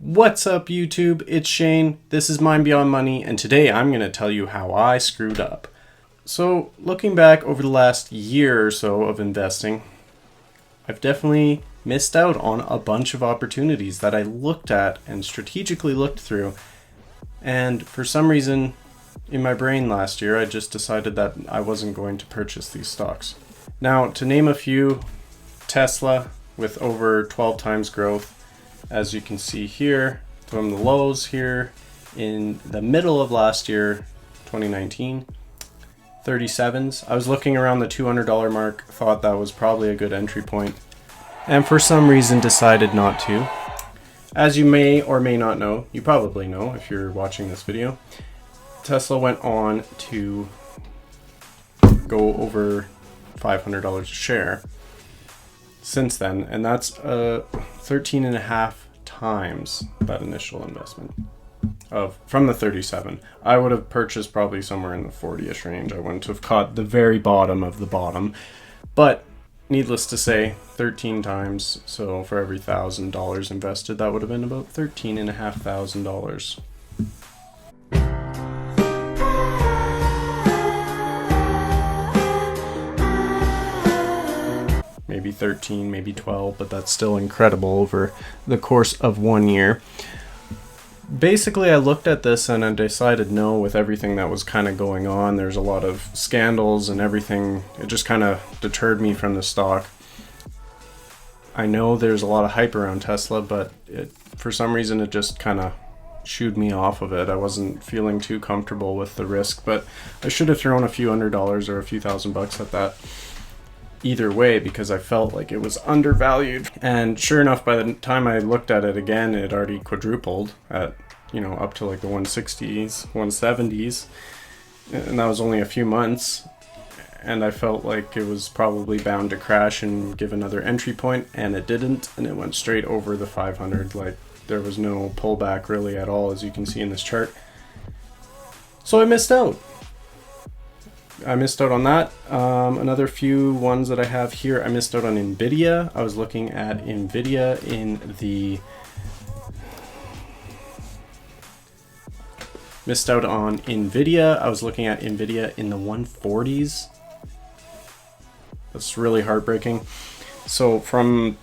What's up YouTube? It's Shane. This is Mind Beyond Money, and today I'm going to tell you how I screwed up. So looking back over the last year or so of investing, I've definitely missed out on a bunch of opportunities that I looked at and strategically looked through. And for some reason in my brain last year, I just decided that I wasn't going to purchase these stocks. Now, to name a few, Tesla with over 12 times growth. As you can see here, from the lows here in the middle of last year, 2019, 37s. I was looking around the $200 mark, thought that was probably a good entry point, and for some reason decided not to. As you may or may not know, you probably know if you're watching this video, Tesla went on to go over $500 a share since then, and that's 13 and a half times that initial investment from the 37. I would have purchased probably somewhere in the 40ish range. I wouldn't have caught the very bottom of the bottom, but needless to say, 13 times. So for every $1,000 invested, that would have been about $13,500. Maybe 13, maybe 12, but that's still incredible over the course of 1 year. Basically, I looked at this and I decided no, with everything that was kind of going on. There's a lot of scandals and everything. It just kind of deterred me from the stock. I know there's a lot of hype around Tesla, but for some reason it just kind of shooed me off of it. I wasn't feeling too comfortable with the risk, but I should have thrown a few $100s or a few $1,000 at that either way, because I felt like it was undervalued. And sure enough, by the time I looked at it again, it already quadrupled at, up to like the 160s, 170s. And that was only a few months. And I felt like it was probably bound to crash and give another entry point, and it didn't. And it went straight over the 500. Like, there was no pullback really at all, as you can see in this chart. So I missed out. I missed out on that. Another few ones that I have here, I missed out on Nvidia. I was looking at Nvidia in the... Missed out on Nvidia. I was looking at Nvidia in the 140s. That's really heartbreaking. So from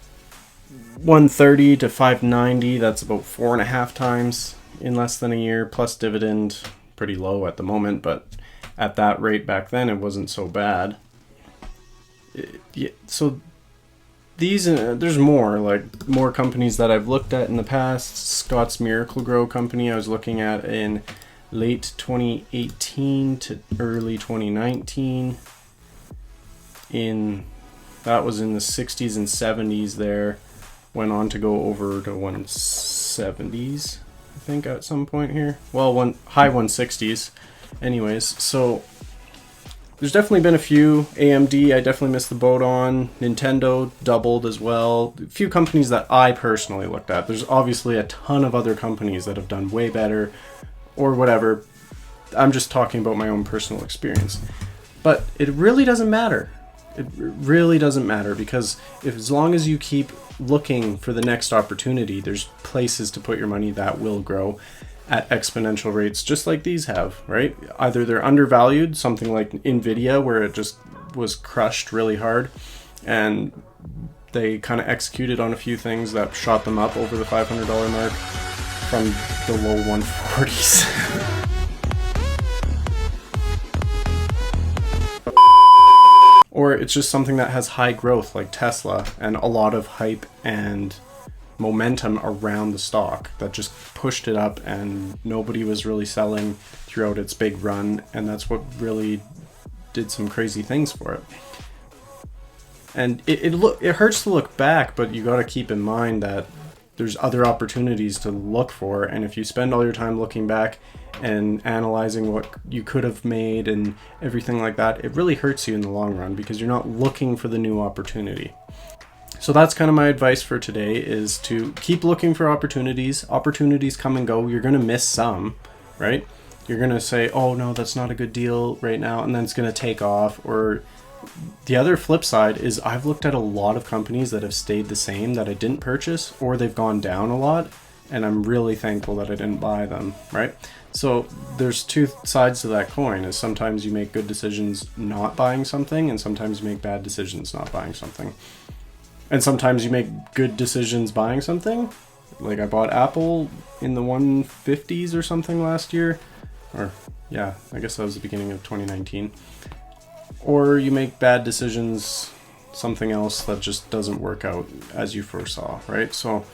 130 to 590, that's about 4.5 times in less than a year, plus dividend. Pretty low at the moment, but at that rate back then, it wasn't so bad. So these, there's more companies that I've looked at in the past. Scotts Miracle-Gro company I was looking at in late 2018 to early 2019. That was in the 60s and 70s there. Went on to go over to 170s, I think, at some point here. Well, high 160s. Anyways, so there's definitely been a few. AMD, I definitely missed the boat on. Nintendo doubled as well. A few companies that I personally looked at. There's obviously a ton of other companies that have done way better or whatever. I'm just talking about my own personal experience. But it really doesn't matter. It really doesn't matter, because as long as you keep looking for the next opportunity, there's places to put your money that will grow at exponential rates, just like these have, right? Either they're undervalued, something like Nvidia, where it just was crushed really hard, and they kind of executed on a few things that shot them up over the $500 mark from the low 140s. Or it's just something that has high growth, like Tesla, and a lot of hype and momentum around the stock that just pushed it up, and nobody was really selling throughout its big run, and that's what really did some crazy things for it. And it hurts to look back, but you got to keep in mind that there's other opportunities to look for, and if you spend all your time looking back and analyzing what you could have made and everything like that, it really hurts you in the long run, because you're not looking for the new opportunity. So that's kind of my advice for today, is to keep looking for opportunities. Opportunities come and go. You're going to miss some, right? You're going to say, oh no, that's not a good deal right now, and then it's going to take off. Or the other flip side is I've looked at a lot of companies that have stayed the same that I didn't purchase, or they've gone down a lot, and I'm really thankful that I didn't buy them, right? So there's two sides to that coin, is sometimes you make good decisions not buying something, and sometimes you make bad decisions not buying something. And sometimes you make good decisions buying something. Like I bought Apple in the 150s or something last year. Or yeah, I guess that was the beginning of 2019. Or you make bad decisions, something else that just doesn't work out as you foresaw, right? So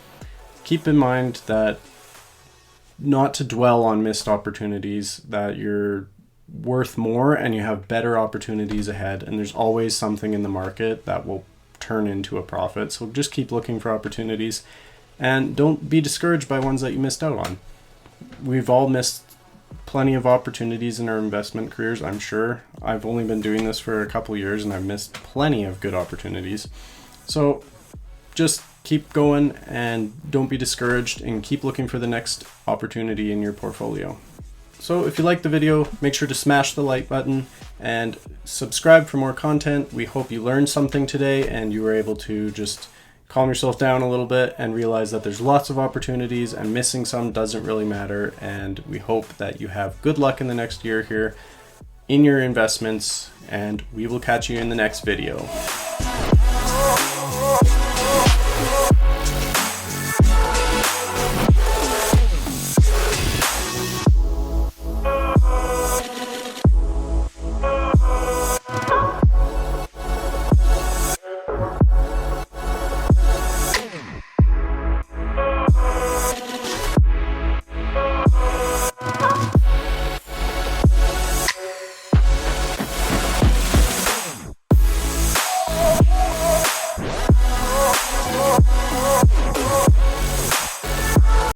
keep in mind that not to dwell on missed opportunities, that you're worth more and you have better opportunities ahead, and there's always something in the market that will turn into a profit. So just keep looking for opportunities and don't be discouraged by ones that you missed out on. We've all missed plenty of opportunities in our investment careers, I'm sure. I've only been doing this for a couple years and I've missed plenty of good opportunities. So just keep going and don't be discouraged, and keep looking for the next opportunity in your portfolio. So if you liked the video, make sure to smash the like button and subscribe for more content. We hope you learned something today and you were able to just calm yourself down a little bit and realize that there's lots of opportunities and missing some doesn't really matter. And we hope that you have good luck in the next year here in your investments, and we will catch you in the next video.